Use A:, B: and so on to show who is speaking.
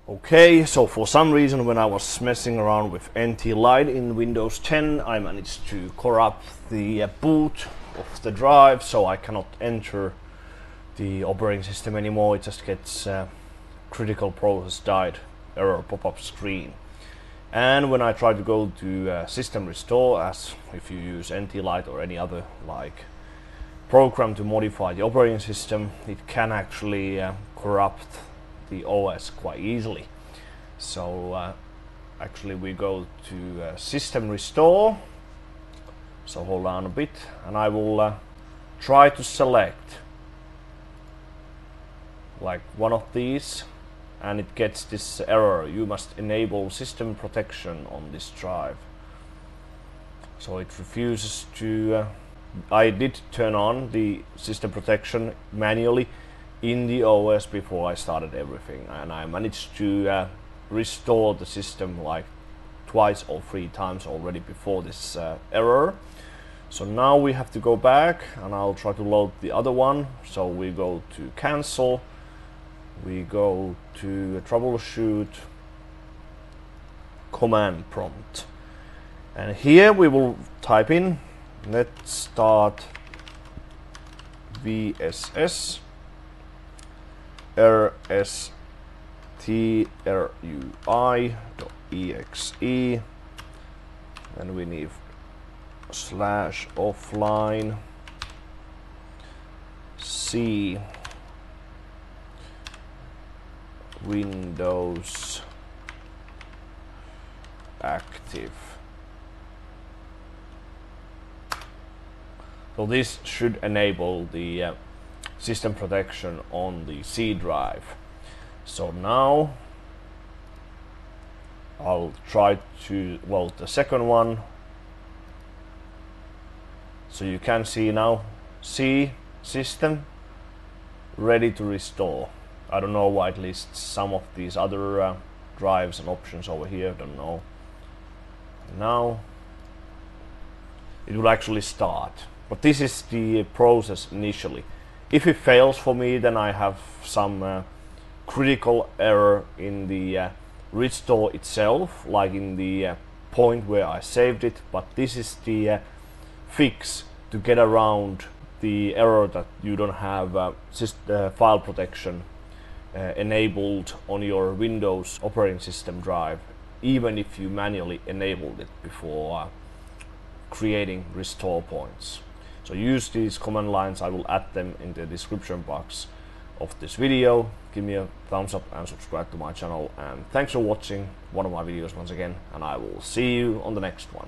A: Okay, so for some reason when I was messing around with NTLite in Windows 10, I managed to corrupt the boot of the drive, so I cannot enter the operating system anymore. It just gets critical process died error pop-up screen. And when I try to go to system restore, as if you use NTLite or any other like program to modify the operating system, it can actually corrupt the OS quite easily. So actually we go to system restore. So hold on a bit, and I will try to select like one of these, and it gets this error: you must enable system protection on this drive. So it refuses to I did turn on the system protection manually in the OS before I started everything, and I managed to restore the system like twice or 3 times already before this error. So now we have to go back, and I'll try to load the other one. So we go to cancel, we go to troubleshoot, command prompt, and here we will type in let's start VSS rstrui.exe, and we need /offline C Windows active. So this should enable the system protection on the C drive. So now I'll try to load the second one. So you can see now C system ready to restore. I don't know why it lists some of these other drives and options over here, don't know. Now it will actually start, but this is the process initially. If it fails for me, then I have some critical error in the restore itself, like in the point where I saved it, but this is the fix to get around the error that you don't have file protection enabled on your Windows operating system drive, even if you manually enabled it before creating restore points. So use these command lines. I will add them in the description box of this video. Give me a thumbs up and subscribe to my channel, and thanks for watching one of my videos once again, and I will see you on the next one.